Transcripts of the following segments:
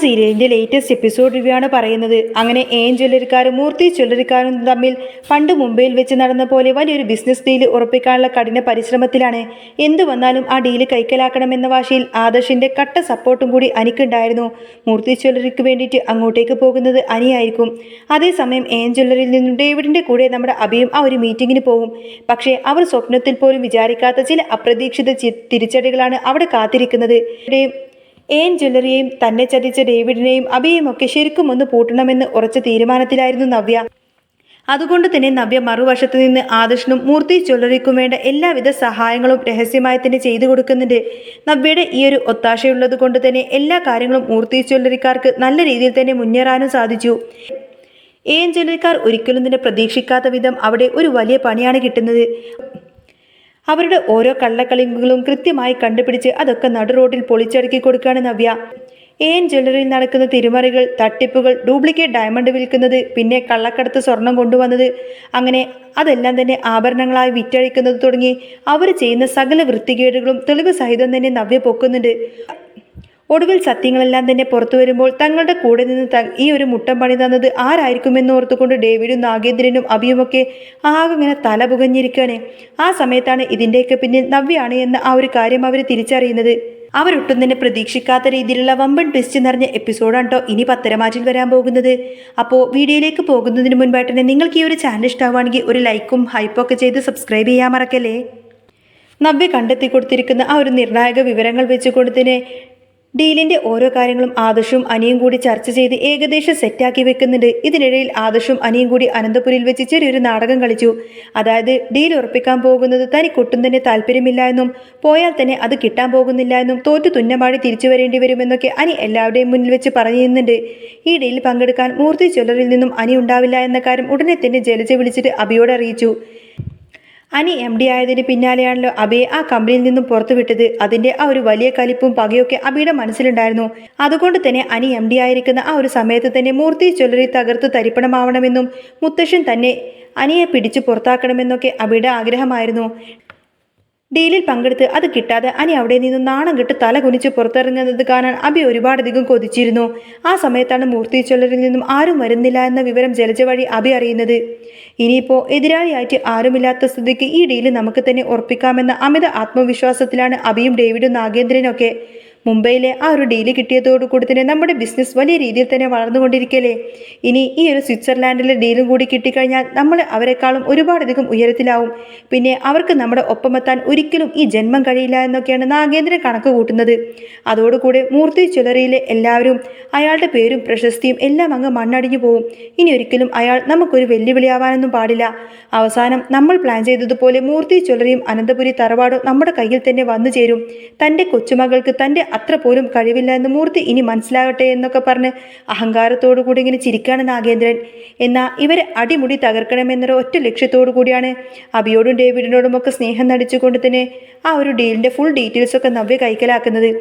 സീരിയലിന്റെ latest episode review ആണ് പറയുന്നത്. അങ്ങനെ ജ്വല്ലറിക്കാരും മൂർത്തി ജ്വല്ലറിക്കാരും തമ്മിൽ പണ്ട് മുംബൈയിൽ വെച്ച് നടന്ന പോലെ വലിയൊരു ബിസിനസ് ഡീൽ ഉറപ്പിക്കാനുള്ള കഠിന പരിശ്രമത്തിലാണ്. എന്തു വന്നാലും ആ ഡീല് കൈക്കലാക്കണമെന്ന വാശിയിൽ ആദർശിന്റെ കട്ട സപ്പോർട്ടും കൂടി അനിക്കുണ്ടായിരുന്നു. മൂർത്തി ജ്വല്ലറിക്ക് വേണ്ടിയിട്ട് അങ്ങോട്ടേക്ക് പോകുന്നത് അനിയായിരിക്കും. അതേസമയം ജ്വല്ലറിയിൽ നിന്നും ഡേവിഡിന്റെ കൂടെ നമ്മുടെ അഭിയും ആ ഒരു മീറ്റിങ്ങിന് പോകും. പക്ഷേ അവർ സ്വപ്നത്തിൽ പോലും വിചാരിക്കാത്ത ചില അപ്രതീക്ഷിത തിരിച്ചടികളാണ് അവിടെ കാത്തിരിക്കുന്നത്. ജ്വല്ലറിയെയും തന്നെ ചതിച്ച ഡേവിഡിനെയും അഭിയെയും ഒക്കെ ശരിക്കും ഒന്ന് പൂട്ടണമെന്ന് ഉറച്ച തീരുമാനത്തിലായിരുന്നു നവ്യ. അതുകൊണ്ട് തന്നെ നവ്യ മറുവശത്ത് നിന്ന് ആദർശനും മൂർത്തി ജ്വല്ലറിക്കും വേണ്ട എല്ലാവിധ സഹായങ്ങളും രഹസ്യമായി തന്നെ ചെയ്തു കൊടുക്കുന്നുണ്ട്. നവ്യയുടെ ഈ ഒരു ഒത്താശയുള്ളത് കൊണ്ട് തന്നെ എല്ലാ കാര്യങ്ങളും മൂർത്തി ജ്വല്ലറിക്കാർക്ക് നല്ല രീതിയിൽ തന്നെ മുന്നേറാനും സാധിച്ചു. ജ്വല്ലറിക്കാർ ഒരിക്കലും തന്നെ പ്രതീക്ഷിക്കാത്ത വിധം അവിടെ ഒരു വലിയ പണിയാണ് കിട്ടുന്നത്. അവരുടെ ഓരോ കള്ളക്കളികളും കൃത്യമായി കണ്ടുപിടിച്ച് അതൊക്കെ നടു റോഡിൽ പൊളിച്ചടക്കി കൊടുക്കുകയാണ് നവ്യ. ജ്വല്ലറിയിൽ നടക്കുന്ന തിരിമറികൾ, തട്ടിപ്പുകൾ, ഡ്യൂപ്ലിക്കേറ്റ് ഡയമണ്ട് വിൽക്കുന്നത്, പിന്നെ കള്ളക്കടത്ത് സ്വർണം കൊണ്ടുവന്നത്, അങ്ങനെ അതെല്ലാം തന്നെ ആഭരണങ്ങളായി വിറ്റഴിക്കുന്നത് തുടങ്ങി അവർ ചെയ്യുന്ന സകല വൃത്തികേടുകളും തെളിവ് സഹിതം തന്നെ നവ്യ പൊക്കുന്നുണ്ട്. ഒടുവിൽ സത്യങ്ങളെല്ലാം തന്നെ പുറത്തു വരുമ്പോൾ തങ്ങളുടെ കൂടെ നിന്ന് ഈ ഒരു മുട്ടം പണി തന്നത് ആരായിരിക്കുമെന്ന് ഓർത്തുകൊണ്ട് ഡേവിഡും നാഗേന്ദ്രനും അഭിയുമൊക്കെ ആകെ ഇങ്ങനെ തല പുകഞ്ഞിരിക്കുകയാണ്. ആ സമയത്താണ് ഇതിൻ്റെയൊക്കെ പിന്നിൽ നവ്യാണ് എന്ന ആ ഒരു കാര്യം അവർ തിരിച്ചറിയുന്നത്. അവരൊട്ടും തന്നെ പ്രതീക്ഷിക്കാത്ത രീതിയിലുള്ള വമ്പൻ ട്വിസ്റ്റ് നിറഞ്ഞ എപ്പിസോഡാണ് കേട്ടോ ഇനി പത്തരമാറ്റിൽ വരാൻ പോകുന്നത്. അപ്പോൾ വീഡിയോയിലേക്ക് പോകുന്നതിന് മുൻപായിട്ട് തന്നെ നിങ്ങൾക്ക് ഈ ഒരു ചാനൽ ഇഷ്ടമാവുകയാണെങ്കിൽ ഒരു ലൈക്കും ഹൈപ്പൊക്കെ ചെയ്ത് സബ്സ്ക്രൈബ് ചെയ്യാൻ മറക്കല്ലേ. നവ്യ കണ്ടെത്തി കൊടുത്തിരിക്കുന്ന ആ ഒരു നിർണായക വിവരങ്ങൾ വെച്ചുകൊണ്ട് തന്നെ ഡീലിന്റെ ഓരോ കാര്യങ്ങളും ആദർശും അനിയും കൂടി ചർച്ച ചെയ്ത് ഏകദേശം സെറ്റാക്കി വെക്കുന്നുണ്ട്. ഇതിനിടയിൽ ആദർശും അനിയും കൂടി അനന്തപുരിയിൽ വെച്ച് ചെറിയൊരു നാടകം കളിച്ചു. അതായത് ഡീൽ ഉറപ്പിക്കാൻ പോകുന്നത് തനിക്കൊട്ടും തന്നെ താല്പര്യമില്ല എന്നും പോയാൽ തന്നെ അത് കിട്ടാൻ പോകുന്നില്ല എന്നും തോറ്റു തുന്നമാടി തിരിച്ചു വരേണ്ടി വരുമെന്നൊക്കെ അനി എല്ലാവരുടെയും മുന്നിൽ വെച്ച് പറയുന്നുണ്ട്. ഈ ഡീലിൽ പങ്കെടുക്കാൻ മൂർത്തി ജ്വല്ലറിയിൽ നിന്നും അനി ഉണ്ടാവില്ല എന്ന കാര്യം ഉടനെ തന്നെ ജലജ വിളിച്ചിട്ട് അഭിയോട് അറിയിച്ചു. അനി MD ആയതിന് പിന്നാലെയാണല്ലോ അബിയെ ആ കമ്പനിയിൽ നിന്നും പുറത്തു വിട്ടത്. അതിന്റെ ആ ഒരു വലിയ കലിപ്പും പകയൊക്കെ അബിയുടെ മനസ്സിലുണ്ടായിരുന്നു. അതുകൊണ്ട് തന്നെ അനി MD ആയിരിക്കുന്ന ആ ഒരു സമയത്ത് തന്നെ മൂർത്തി ജ്വല്ലറി തകർത്ത് തരിപ്പണമാവണമെന്നും മുത്തശ്ശൻ തന്നെ അനിയെ പിടിച്ചു പുറത്താക്കണമെന്നൊക്കെ അബിയുടെ ആഗ്രഹമായിരുന്നു. ഡീലിൽ പങ്കെടുത്ത് അത് കിട്ടാതെ അനി അവിടെ നിന്നും നാണം കെട്ട് തല കുനിച്ച് പുറത്തിറങ്ങുന്നത് കാണാൻ അബി ഒരുപാടധികം കൊതിച്ചിരുന്നു. ആ സമയത്താണ് മൂർത്തി ജ്വല്ലറിയിൽ നിന്നും ആരും വരുന്നില്ല എന്ന വിവരം ജലജ വഴി അബി അറിയുന്നത്. ഇനിയിപ്പോൾ എതിരാളിയായിട്ട് ആരുമില്ലാത്ത സ്ഥിതിക്ക് ഈ ഡീല് നമുക്ക് തന്നെ ഉറപ്പിക്കാമെന്ന അമിത ആത്മവിശ്വാസത്തിലാണ് അബിയും ഡേവിഡും നാഗേന്ദ്രനൊക്കെ. മുംബൈയിലെ ആ ഒരു ഡീല് കിട്ടിയതോടുകൂടി തന്നെ നമ്മുടെ ബിസിനസ് വലിയ രീതിയിൽ തന്നെ വളർന്നുകൊണ്ടിരിക്കല്ലേ. ഇനി ഈ ഒരു സ്വിറ്റ്സർലാൻഡിലെ ഡീലും കൂടി കിട്ടിക്കഴിഞ്ഞാൽ നമ്മൾ അവരെക്കാളും ഒരുപാടധികം ഉയരത്തിലാവും. പിന്നെ അവർക്ക് നമ്മുടെ ഒപ്പമെത്താൻ ഒരിക്കലും ഈ ജന്മം കഴിയില്ല എന്നൊക്കെയാണ് നാഗേന്ദ്രൻ കണക്ക് കൂട്ടുന്നത്. അതോടുകൂടെ മൂർത്തി ജ്വല്ലറിയിലെ എല്ലാവരും അയാളുടെ പേരും പ്രശസ്തിയും എല്ലാം അങ്ങ് മണ്ണടിഞ്ഞു പോവും. ഇനി ഒരിക്കലും അയാൾ നമുക്കൊരു വെല്ലുവിളിയാവാനൊന്നും പാടില്ല. അവസാനം നമ്മൾ പ്ലാൻ ചെയ്തതുപോലെ മൂർത്തി ജ്വല്ലറിയും അനന്തപുരി തറവാടും നമ്മുടെ കയ്യിൽ തന്നെ വന്നു ചേരും. തൻ്റെ കൊച്ചുമകൾക്ക് തൻ്റെ അത്ര പോലും കഴിവില്ല എന്ന് മൂർത്തി ഇനി മനസ്സിലാകട്ടെ എന്നൊക്കെ പറഞ്ഞ് അഹങ്കാരത്തോടു കൂടി ഇങ്ങനെ ചിരിക്കാണ് നാഗേന്ദ്രൻ. എന്നാൽ ഇവരെ അടിമുടി തകർക്കണമെന്നൊരു ഒറ്റ ലക്ഷ്യത്തോടു കൂടിയാണ് അബിയോടും ഡേവിഡിനോടും ഒക്കെ സ്നേഹം നടിച്ചുകൊണ്ട് തന്നെ ആ ഒരു ഡീലിൻ്റെ ഫുൾ ഡീറ്റെയിൽസൊക്കെ നവ്യ കൈക്കലാക്കുന്നത്.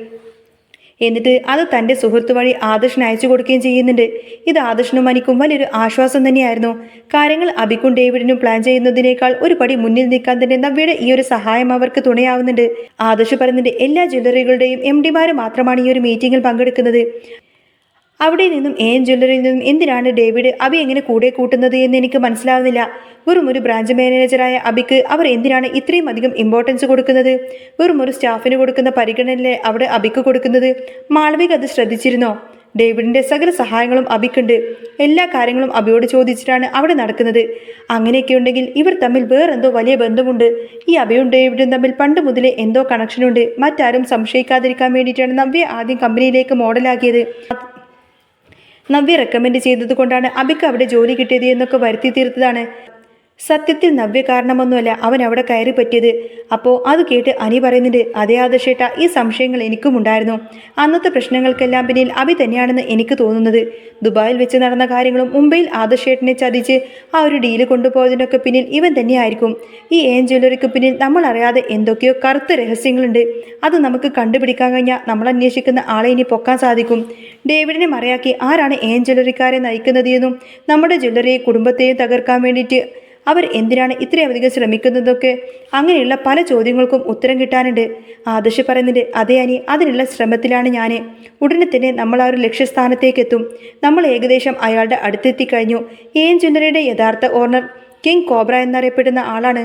എന്നിട്ട് അത് തൻ്റെ സുഹൃത്തു വഴി ആദർശന് അയച്ചു കൊടുക്കുകയും ചെയ്യുന്നുണ്ട്. ഇത് ആദർശനും അനിക്കും വലിയൊരു ആശ്വാസം തന്നെയായിരുന്നു. കാര്യങ്ങൾ അബിക്കും ഡേവിഡിനും പ്ലാൻ ചെയ്യുന്നതിനേക്കാൾ ഒരു പടി മുന്നിൽ നിൽക്കാൻ തന്നെ നവ്യയുടെ ഈ ഒരു സഹായം അവർക്ക് തുണയാവുന്നുണ്ട്. ആദർശ് പറയുന്നുണ്ട് എല്ലാ ജ്വല്ലറികളുടെയും MD മാത്രമാണ് ഈ ഒരു മീറ്റിങ്ങിൽ പങ്കെടുക്കുന്നത്. അവിടെ നിന്നും ജ്വല്ലറിയിൽ നിന്നും എന്തിനാണ് ഡേവിഡ് അബി എങ്ങനെ കൂടെ കൂട്ടുന്നത് എന്ന് എനിക്ക് മനസ്സിലാവുന്നില്ല. വെറും ഒരു ബ്രാഞ്ച് മാനേജറായ അബിക്ക് അവർ എന്തിനാണ് ഇത്രയും അധികം ഇമ്പോർട്ടൻസ് കൊടുക്കുന്നത്? വെറും ഒരു സ്റ്റാഫിന് കൊടുക്കുന്ന പരിഗണനയിലെ അവിടെ അബിക്ക് കൊടുക്കുന്നത്? മാളവിക അത് ശ്രദ്ധിച്ചിരുന്നോ? ഡേവിഡിന്റെ സകല സഹായങ്ങളും അബിക്കുണ്ട്. എല്ലാ കാര്യങ്ങളും അബിയോട് ചോദിച്ചിട്ടാണ് അവിടെ നടക്കുന്നത്. അങ്ങനെയൊക്കെ ഉണ്ടെങ്കിൽ ഇവർ തമ്മിൽ വേറെന്തോ വലിയ ബന്ധമുണ്ട്. ഈ അബിയും ഡേവിഡും തമ്മിൽ പണ്ട് മുതലേ എന്തോ കണക്ഷനുണ്ട്. മറ്റാരും സംശയിക്കാതിരിക്കാൻ വേണ്ടിയിട്ടാണ് നവ്യ ആദ്യം കമ്പനിയിലേക്ക് മോഡലാക്കിയത്. നവ്യ റെക്കമെൻഡ് ചെയ്തത് കൊണ്ടാണ് അബിക്ക് അവിടെ ജോലി കിട്ടിയത് എന്നൊക്കെ വരുത്തി തീർത്തതാണ്. സത്യത്തിൽ നവ്യ കാരണമൊന്നുമല്ല അവൻ അവിടെ കയറി പറ്റിയത്. അപ്പോൾ അത് കേട്ട് അനി പറയുന്നുണ്ട്, അതേ ആദർശേട്ട, ഈ സംശയങ്ങൾ എനിക്കും ഉണ്ടായിരുന്നു. അന്നത്തെ പ്രശ്നങ്ങൾക്കെല്ലാം പിന്നിൽ അബി തന്നെയാണെന്ന് എനിക്ക് തോന്നുന്നത്. ദുബായിൽ വെച്ച് നടന്ന കാര്യങ്ങളും മുംബൈയിൽ ആദർശേട്ടനെ ചതിച്ച് ആ ഒരു ഡീല് കൊണ്ടുപോയതിനൊക്കെ പിന്നിൽ ഇവൻ തന്നെയായിരിക്കും. ഈ ജ്വല്ലറിക്ക് പിന്നിൽ നമ്മൾ അറിയാതെ എന്തൊക്കെയോ കറുത്ത രഹസ്യങ്ങളുണ്ട്. അത് നമുക്ക് കണ്ടുപിടിക്കാൻ കഴിഞ്ഞാൽ നമ്മൾ അന്വേഷിക്കുന്ന ആളെ ഇനി പൊക്കാൻ സാധിക്കും. ഡേവിഡിനെ മറയാക്കി ആരാണ് ജ്വല്ലറിക്കാരെ നയിക്കുന്നത് എന്നും നമ്മുടെ ജ്വല്ലറിയെ കുടുംബത്തെയും തകർക്കാൻ വേണ്ടിയിട്ട് അവർ എന്തിനാണ് ഇത്രയധികം ശ്രമിക്കുന്നതൊക്കെ അങ്ങനെയുള്ള പല ചോദ്യങ്ങൾക്കും ഉത്തരം കിട്ടാനുണ്ട്. ആദർശ് പറയുന്നുണ്ട്, അതേ അനി, അതിനുള്ള ശ്രമത്തിലാണ് ഞാൻ. ഉടനെ തന്നെ നമ്മൾ ആ ഒരു ലക്ഷ്യസ്ഥാനത്തേക്ക് എത്തും. നമ്മൾ ഏകദേശം അയാളുടെ അടുത്തെത്തിക്കഴിഞ്ഞു. എൻ ജ്വല്ലറിയുടെ യഥാർത്ഥ ഓണർ കിങ് കോബ്ര എന്നറിയപ്പെടുന്ന ആളാണ്.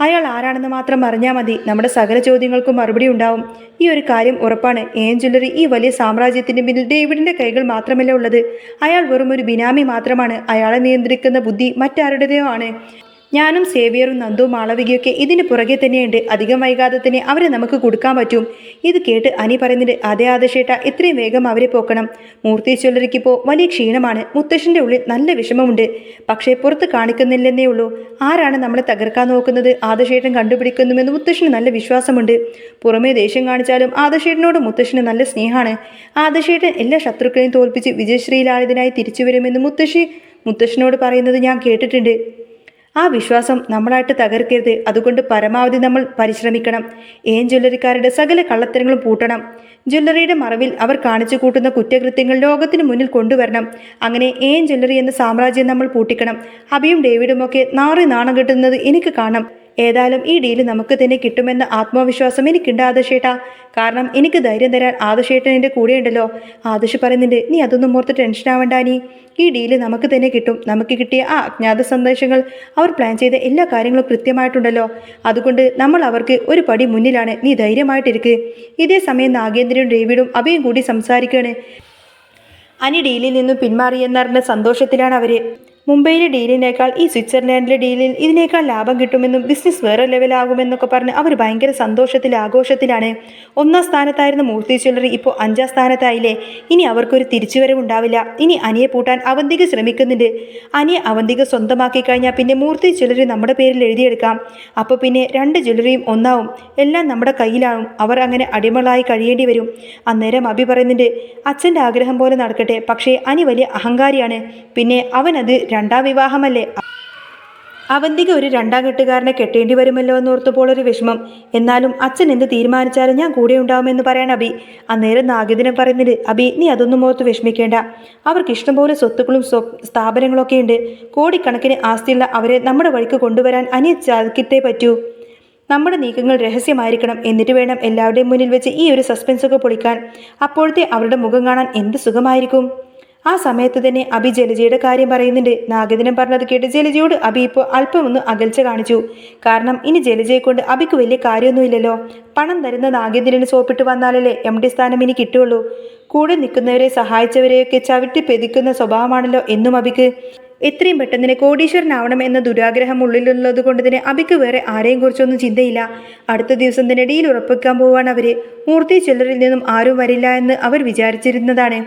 അയാൾ ആരാണെന്ന് മാത്രം അറിഞ്ഞാൽ മതി, നമ്മുടെ സകല ചോദ്യങ്ങൾക്കും മറുപടി ഉണ്ടാവും. ഈ ഒരു കാര്യം ഉറപ്പാണ്, എൻ ജ്വല്ലറി ഈ വലിയ സാമ്രാജ്യത്തിൻ്റെ പിന്നിൽ ഡേവിഡിൻ്റെ കൈകൾ മാത്രമല്ല ഉള്ളത്. അയാൾ വെറും ഒരു ബിനാമി മാത്രമാണ്. അയാളെ നിയന്ത്രിക്കുന്ന ബുദ്ധി മറ്റാരുടേതോ ആണ്. ഞാനും സേവിയറും നന്ദുവും മാളവികയൊക്കെ ഇതിന് പുറകെ തന്നെയുണ്ട്. അധികം വൈകാതെ തന്നെ അവരെ നമുക്ക് കൊടുക്കാൻ പറ്റും. ഇത് കേട്ട് അനി പറയുന്നുണ്ട്, അതേ ആദർശേട്ട, ഇത്രയും വേഗം അവരെ പോക്കണം. മൂർത്തി ജ്വല്ലറിക്കിപ്പോൾ വലിയ ക്ഷീണമാണ്. മുത്തശ്ശൻ്റെ ഉള്ളിൽ നല്ല വിഷമമുണ്ട്. പക്ഷേ പുറത്ത് കാണിക്കുന്നില്ലെന്നേ ഉള്ളൂ. ആരാണ് നമ്മളെ തകർക്കാൻ നോക്കുന്നത് ആദർശേട്ടൻ കണ്ടുപിടിക്കുന്നുവെന്ന് മുത്തശ്ശന് നല്ല വിശ്വാസമുണ്ട്. പുറമേ ദേഷ്യം കാണിച്ചാലും ആദർശേട്ടനോട് മുത്തശ്ശന് നല്ല സ്നേഹമാണ്. ആദർശേട്ടൻ എല്ലാ ശത്രുക്കളെയും തോൽപ്പിച്ച് വിജയശ്രീലാളിതനായി തിരിച്ചു വരുമെന്ന് മുത്തശ്ശനോട് പറയുന്നത് ഞാൻ കേട്ടിട്ടുണ്ട്. ആ വിശ്വാസം നമ്മളായിട്ട് തകർക്കരുത്. അതുകൊണ്ട് പരമാവധി നമ്മൾ പരിശ്രമിക്കണം. എൻ ജ്വല്ലറിക്കാരുടെ സകല കള്ളത്തരങ്ങളും പൂട്ടണം. ജ്വല്ലറിയുടെ മറവിൽ അവർ കാണിച്ചു കൂട്ടുന്ന കുറ്റകൃത്യങ്ങൾ ലോകത്തിന് മുന്നിൽ കൊണ്ടുവരണം. അങ്ങനെ എൻ ജ്വല്ലറി എന്ന സാമ്രാജ്യം നമ്മൾ പൂട്ടിക്കണം. അഭിയും ഡേവിഡും ഒക്കെ നാണം കെട്ടുന്നത് എനിക്ക് കാണാം. ഏതായാലും ഈ ഡീല് നമുക്ക് തന്നെ കിട്ടുമെന്ന ആത്മവിശ്വാസം എനിക്കുണ്ട് ആദർശേട്ടാ. കാരണം എനിക്ക് ധൈര്യം തരാൻ ആദർശേട്ടൻ എൻ്റെ കൂടെയുണ്ടല്ലോ. ആദർശ് പറയുന്നുണ്ട്, നീ അതൊന്നും ഓർത്ത് ടെൻഷൻ ആവണ്ട നീ. ഈ ഡീല് നമുക്ക് തന്നെ കിട്ടും. നമുക്ക് കിട്ടിയ ആ അജ്ഞാത സന്ദേശങ്ങൾ, അവർ പ്ലാൻ ചെയ്ത എല്ലാ കാര്യങ്ങളും കൃത്യമായിട്ടുണ്ടല്ലോ. അതുകൊണ്ട് നമ്മൾ അവർക്ക് ഒരു പടി മുന്നിലാണ്. നീ ധൈര്യമായിട്ടിരിക്ക്. ഇതേ സമയം നാഗേന്ദ്രനും ഡേവിഡും അഭയും കൂടി സംസാരിക്കുകയാണ്. അനി ഡീലിൽ നിന്നും പിന്മാറിയെന്നറിഞ്ഞ സന്തോഷത്തിലാണ് അവർ. മുംബൈയിലെ ഡീലിനേക്കാൾ ഈ സ്വിറ്റ്സർലാൻഡിലെ ഡീലിൽ ഇതിനേക്കാൾ ലാഭം കിട്ടുമെന്നും ബിസിനസ് വേറെ ലെവലാകുമെന്നൊക്കെ പറഞ്ഞ് അവർ ഭയങ്കര ആഘോഷത്തിലാണ്. 1ാം സ്ഥാനത്തായിരുന്ന മൂർത്തി ജ്വല്ലറി ഇപ്പോൾ 5ാം സ്ഥാനത്തായില്ലേ. ഇനി അവർക്കൊരു തിരിച്ചുവരവുണ്ടാവില്ല. ഇനി അനിയെ പൂട്ടാൻ അവന്തിക ശ്രമിക്കുന്നുണ്ട്. അനിയെ അവന്തിക സ്വന്തമാക്കി കഴിഞ്ഞാൽ പിന്നെ മൂർത്തി ജ്വല്ലറി നമ്മുടെ പേരിൽ എഴുതിയെടുക്കാം. അപ്പോൾ പിന്നെ 2 ജ്വല്ലറിയും ഒന്നാവും. എല്ലാം നമ്മുടെ കയ്യിലാവും. അവർ അങ്ങനെ അടിമകളായി കഴിയേണ്ടി വരും. അന്നേരം അഭി പറയുന്നുണ്ട്, അച്ഛൻ്റെ ആഗ്രഹം പോലെ നടക്കട്ടെ. പക്ഷേ അനി വലിയ അഹങ്കാരിയാണ്. പിന്നെ അവനത് 2ാം വിവാഹമല്ലേ. അവന്തിക ഒരു 2ാം കെട്ടുകാരനെ കെട്ടേണ്ടി വരുമല്ലോ എന്നോർത്തപ്പോൾ ഒരു വിഷമം. എന്നാലും അച്ഛൻ എന്ത് തീരുമാനിച്ചാലും ഞാൻ കൂടെ ഉണ്ടാവുമെന്ന് പറയാൻ അഭി. അന്നേരം നാഗദിനം പറയുന്നത്, അഭി നീ അതൊന്നും ഓർത്ത് വിഷമിക്കേണ്ട. അവർക്ക് ഇഷ്ടംപോലെ സ്വത്തുക്കളും സ്ഥാപനങ്ങളൊക്കെ ഉണ്ട്. കോടിക്കണക്കിന് ആസ്തിയുള്ള അവരെ നമ്മുടെ വഴിക്ക് കൊണ്ടുവരാൻ അനിയെ ചതിക്കിട്ടേ പറ്റൂ. നമ്മുടെ നീക്കങ്ങൾ രഹസ്യമായിരിക്കണം. എന്നിട്ട് വേണം എല്ലാവരുടെയും മുന്നിൽ വെച്ച് ഈ ഒരു സസ്പെൻസൊക്കെ പൊളിക്കാൻ. അപ്പോഴത്തെ അവരുടെ മുഖം കാണാൻ എന്ത് സുഖമായിരിക്കും. ആ സമയത്ത് തന്നെ അഭി ജലജയുടെ കാര്യം പറയുന്നുണ്ട്. നാഗദിനം പറഞ്ഞത് കേട്ട് ജലജയോട് അഭി ഇപ്പോൾ അല്പമൊന്ന് അകൽച്ച കാണിച്ചു. കാരണം ഇനി ജലജയെ കൊണ്ട് അഭിക്ക് വലിയ കാര്യമൊന്നുമില്ലല്ലോ. പണം തരുന്ന നാഗേന്ദ്രന് സോപ്പിട്ട് വന്നാലല്ലേ MD സ്ഥാനം ഇനി കിട്ടുള്ളൂ. കൂടെ നിൽക്കുന്നവരെ സഹായിച്ചവരെയൊക്കെ ചവിട്ടി പെതിക്കുന്ന സ്വഭാവമാണല്ലോ എന്നും അഭിക്ക്. എത്രയും പെട്ടെന്ന് കോടീശ്വരനാവണം എന്ന ദുരാഗ്രഹം ഉള്ളിലുള്ളത് കൊണ്ട് തന്നെ അഭിക്ക് വേറെ ആരെയും കുറിച്ചൊന്നും ചിന്തയില്ല. അടുത്ത ദിവസം തന്നെ ഡീൽ ഉറപ്പിക്കാൻ പോവാണ് അവർ. മൂർത്തി ജ്വല്ലറിൽ നിന്നും ആരും വരില്ല എന്ന് അവർ വിചാരിച്ചിരുന്നതാണ്.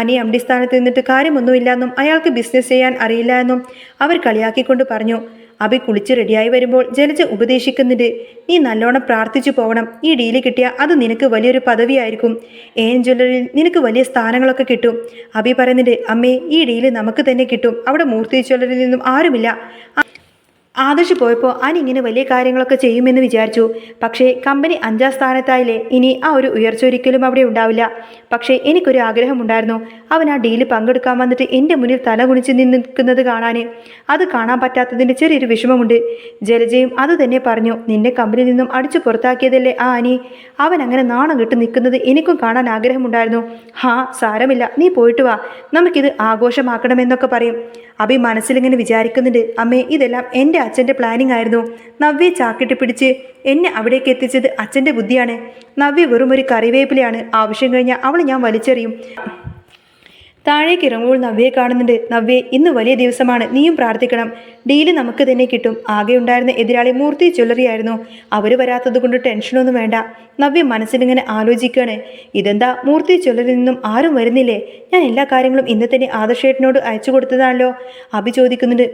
അനി MD സ്ഥാനത്ത് നിന്നിട്ട് കാര്യമൊന്നുമില്ല എന്നും അയാൾക്ക് ബിസിനസ് ചെയ്യാൻ അറിയില്ല എന്നും അവർ കളിയാക്കിക്കൊണ്ട് പറഞ്ഞു. അഭി കുളിച്ച് റെഡിയായി വരുമ്പോൾ ജലജ ഉപദേശിക്കുന്നുണ്ട്, നീ നല്ലോണം പ്രാർത്ഥിച്ചു പോകണം. ഈ ഡീല് കിട്ടിയാൽ അത് നിനക്ക് വലിയൊരു പദവിയായിരിക്കും. എൻ ജ്വല്ലറിയിൽ നിനക്ക് വലിയ സ്ഥാനങ്ങളൊക്കെ കിട്ടും. അഭി പറയുന്നുണ്ട്, അമ്മേ ഈ ഡീല് നമുക്ക് തന്നെ കിട്ടും. അവിടെ മൂർത്തി ജ്വല്ലറിയിൽ നിന്നും ആരുമില്ല. ആദർശ് പോയപ്പോൾ അനി ഇങ്ങനെ വലിയ കാര്യങ്ങളൊക്കെ ചെയ്യുമെന്ന് വിചാരിച്ചു. പക്ഷേ കമ്പനി 5ാം സ്ഥാനത്തായില്ലേ. ഇനി ആ ഒരു ഉയർച്ച ഒരിക്കലും അവിടെ ഉണ്ടാവില്ല. പക്ഷേ എനിക്കൊരു ആഗ്രഹമുണ്ടായിരുന്നു. അവൻ ആ ഡീല് പങ്കെടുക്കാൻ വന്നിട്ട് എൻ്റെ മുന്നിൽ തല കുനിച്ച് നിൽക്കുന്നത് കാണാൻ. അത് കാണാൻ പറ്റാത്തതിൻ്റെ ചെറിയൊരു വിഷമമുണ്ട്. ജലജയും അത് തന്നെ പറഞ്ഞു. നിന്നെ കമ്പനിയിൽ നിന്നും അടിച്ചു പുറത്താക്കിയതല്ലേ ആ അനി. അവൻ അങ്ങനെ നാണം കെട്ട് നിൽക്കുന്നത് എനിക്കും കാണാൻ ആഗ്രഹമുണ്ടായിരുന്നു. സാരമില്ല, നീ പോയിട്ട് വാ, നമുക്കിത് ആഘോഷമാക്കണമെന്നൊക്കെ പറയും. അഭി മനസ്സിലിങ്ങനെ വിചാരിക്കുന്നുണ്ട്, അമ്മേ ഇതെല്ലാം എൻ്റെ അച്ഛൻ്റെ പ്ലാനിങ് ആയിരുന്നു. നവ്യെ ചാക്കിട്ട് പിടിച്ച് എന്നെ അവിടേക്ക് എത്തിച്ചത് അച്ഛൻ്റെ ബുദ്ധിയാണ്. നവ്യ വെറും ഒരു കറിവേപ്പിലയാണ്. ആവശ്യം കഴിഞ്ഞാൽ അവൾ ഞാൻ വലിച്ചെറിയും. താഴേക്ക് ഇറങ്ങുമ്പോൾ നവ്യയെ കാണുന്നുണ്ട്. നവ്യെ, ഇന്ന് വലിയ ദിവസമാണ്, നീയും പ്രാർത്ഥിക്കണം. ഡീല് നമുക്ക് തന്നെ കിട്ടും. ആകെ ഉണ്ടായിരുന്ന എതിരാളി മൂർത്തി ജ്വല്ലറി ആയിരുന്നു. അവർ വരാത്തത് കൊണ്ട് ടെൻഷനൊന്നും വേണ്ട. നവ്യ മനസ്സിലിങ്ങനെ ആലോചിക്കുകയാണ്, ഇതെന്താ മൂർത്തി ജ്വല്ലറിയിൽ നിന്നും ആരും വരുന്നില്ലേ? ഞാൻ എല്ലാ കാര്യങ്ങളും ഇന്ന് തന്നെ ആദർശേട്ടനോട് അയച്ചു കൊടുത്തതാണല്ലോ. അഭി ചോദിക്കുന്നുണ്ട്,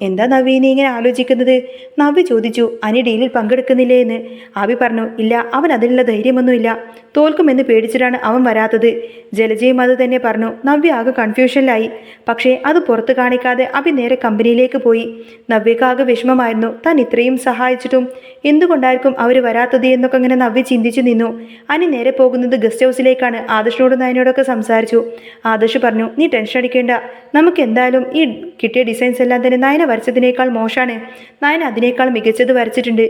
എന്താ നവ്യ നീ ഇങ്ങനെ ആലോചിക്കുന്നത്? നവ്യ ചോദിച്ചു, അനി ഡീലിൽ പങ്കെടുക്കുന്നില്ലേ എന്ന്. അഭി പറഞ്ഞു, ഇല്ല, അവൻ അതിനുള്ള ധൈര്യമൊന്നുമില്ല. തോൽക്കുമെന്ന് പേടിച്ചിട്ടാണ് അവൻ വരാത്തത്. ജലജയും അത് തന്നെ പറഞ്ഞു. നവ്യ ആകെ കൺഫ്യൂഷനിലായി. പക്ഷേ അത് പുറത്ത് കാണിക്കാതെ അഭി നേരെ കമ്പനിയിലേക്ക് പോയി. നവ്യക്ക് ആകെ വിഷമമായിരുന്നു. താൻ ഇത്രയും സഹായിച്ചിട്ടും എന്തുകൊണ്ടായിരിക്കും അവർ വരാത്തത് എന്നൊക്കെ ഇങ്ങനെ നവ്യ ചിന്തിച്ചു നിന്നു. അനി നേരെ പോകുന്നത് ഗസ്റ്റ് ഹൗസിലേക്കാണ്. ആദർശിനോടും നയനോടൊക്കെ സംസാരിച്ചു. ആദർശ് പറഞ്ഞു, നീ ടെൻഷൻ അടിക്കേണ്ട, നമുക്ക് എന്തായാലും ഈ കിട്ടിയ ഡിസൈൻസ് എല്ലാം തന്നെ നയന വരച്ചതിനേക്കാൾ മോശമാണ്. നയന അതിനേക്കാൾ മികച്ചത് വരച്ചിട്ടുണ്ട്.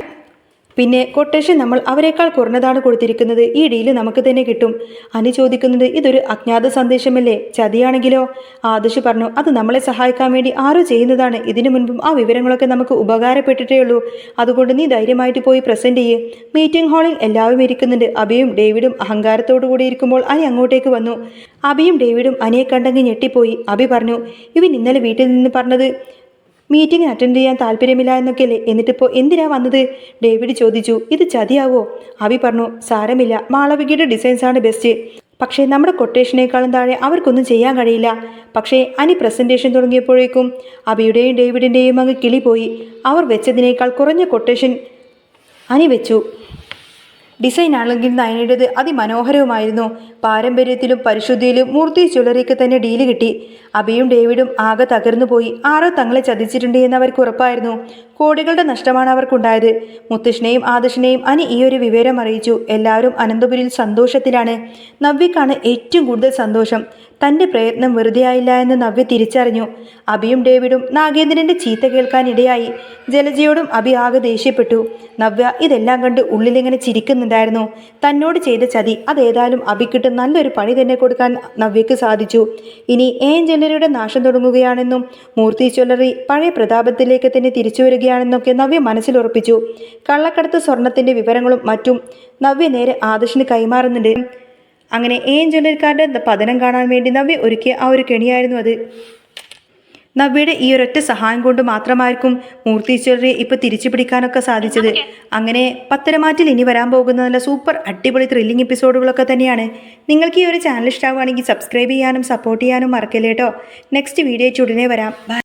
പിന്നെ കൊട്ടേഷൻ നമ്മൾ അവരെക്കാൾ കുറഞ്ഞതാണ് കൊടുത്തിരിക്കുന്നത്. ഈ ഡീല് നമുക്ക് തന്നെ കിട്ടും. അനി ചോദിക്കുന്നത് ഇതൊരു അജ്ഞാത സന്ദേശമല്ലേ, ചതിയാണെങ്കിലോ? ആദർശ് പറഞ്ഞു, അത് നമ്മളെ സഹായിക്കാൻ വേണ്ടി ആരോ ചെയ്യുന്നതാണ്. ഇതിനു മുൻപും ആ വിവരങ്ങളൊക്കെ നമുക്ക് ഉപകാരപ്പെട്ടിട്ടേ ഉള്ളൂ. അതുകൊണ്ട് നീ ധൈര്യമായിട്ട് പോയി പ്രസന്റ് ചെയ്യേ. മീറ്റിംഗ് ഹാളിൽ എല്ലാവരും ഇരിക്കുന്നുണ്ട്. അഭിയും ഡേവിഡും അഹങ്കാരത്തോടു കൂടി ഇരിക്കുമ്പോൾ അനി അങ്ങോട്ടേക്ക് വന്നു. അഭിയും ഡേവിഡും അനിയെ കണ്ടെങ്കിൽ ഞെട്ടിപ്പോയി. അഭി പറഞ്ഞു, ഇവൻ ഇന്നലെ വീട്ടിൽ നിന്ന് പറഞ്ഞത് മീറ്റിംഗ് അറ്റൻഡ് ചെയ്യാൻ താല്പര്യമില്ല എന്നൊക്കെയല്ലേ, എന്നിട്ടിപ്പോൾ എന്തിനാ വന്നത്? ഡേവിഡ് ചോദിച്ചു. ഇത് ചതിയാവോ? അഭി പറഞ്ഞു, സാരമില്ല, മാളവികയുടെ ഡിസൈൻസാണ് ബെസ്റ്റ്. പക്ഷേ നമ്മുടെ കൊട്ടേഷനേക്കാളും താഴെ അവർക്കൊന്നും ചെയ്യാൻ കഴിയില്ല. പക്ഷേ അനി പ്രസൻറ്റേഷൻ തുടങ്ങിയപ്പോഴേക്കും അഭിയുടെയും ഡേവിഡിൻ്റെയും അങ്ങ് കിളി പോയി. അവർ വെച്ചതിനേക്കാൾ കുറഞ്ഞ കൊട്ടേഷൻ അനി വെച്ചു. ഡിസൈൻ ആണെങ്കിൽ നയനയുടേത് അതിമനോഹരവുമായിരുന്നു. പാരമ്പര്യത്തിലും പരിശുദ്ധിയിലും മൂർത്തി ജ്വല്ലറിക്ക് തന്നെ ഡീല് കിട്ടി. അഭിയും ഡേവിഡും ആകെ തകർന്നു പോയി. ആരോ തങ്ങളെ ചതിച്ചിട്ടുണ്ട് എന്ന് അവർക്ക് ഉറപ്പായിരുന്നു. കോടികളുടെ നഷ്ടമാണ് അവർക്കുണ്ടായത്. മുത്തശ്ശനെയും ആദർശിനെയും അനി ഈ ഒരു വിവരം അറിയിച്ചു. എല്ലാവരും അനന്തപുരിയിൽ സന്തോഷത്തിലാണ്. നവ്യക്കാണ് ഏറ്റവും കൂടുതൽ സന്തോഷം. തൻ്റെ പ്രയത്നം വെറുതെയായില്ല എന്ന് നവ്യ തിരിച്ചറിഞ്ഞു. അഭിയും ഡേവിഡും നാഗേന്ദ്രൻ്റെ ചീത്ത കേൾക്കാനിടയായി. ജലജയോടും അഭി ആകെ ദേഷ്യപ്പെട്ടു. നവ്യ ഇതെല്ലാം കണ്ട് ഉള്ളിലിങ്ങനെ ചിരിക്കുന്നുണ്ടായിരുന്നു. തന്നോട് ചെയ്ത ചതി അതേതായാലും അഭിക്കിട്ട് നല്ലൊരു പണി തന്നെ കൊടുക്കാൻ നവ്യക്ക് സാധിച്ചു. ഇനി ജ്വല്ലറിയുടെ നാശം തുടങ്ങുകയാണെന്നും മൂർത്തി ജ്വല്ലറി പഴയ പ്രതാപത്തിലേക്ക് തന്നെ തിരിച്ചു വരികയാണെന്നൊക്കെ നവ്യ മനസ്സിലുറപ്പിച്ചു. കള്ളക്കടത്ത് സ്വർണത്തിൻ്റെ വിവരങ്ങളും മറ്റും നവ്യ നേരെ ആദർശിന് കൈമാറുന്നുണ്ട്. അങ്ങനെ ജ്വല്ലറിക്കാരുടെ പതനം കാണാൻ വേണ്ടി നവ്യ ഒരുക്കിയ ആ ഒരു കെണിയായിരുന്നു അത്. നവ്യയുടെ ഈ ഒരൊറ്റ സഹായം കൊണ്ട് മാത്രമായിരിക്കും മൂർത്തി ജ്വല്ലറിയെ ഇപ്പോൾ തിരിച്ചു പിടിക്കാനൊക്കെ സാധിച്ചത്. അങ്ങനെ പത്തരമാറ്റിൽ ഇനി വരാൻ പോകുന്ന നല്ല സൂപ്പർ അടിപൊളി ത്രില്ലിംഗ് എപ്പിസോഡുകളൊക്കെ തന്നെയാണ്. നിങ്ങൾക്ക് ഈ ഒരു ചാനൽ ഇഷ്ടമാവുകയാണെങ്കിൽ സബ്സ്ക്രൈബ് ചെയ്യാനും സപ്പോർട്ട് ചെയ്യാനും മറക്കല്ലേ കേട്ടോ. നെക്സ്റ്റ് വീഡിയോ ഉടനെ വരാം. ബൈ.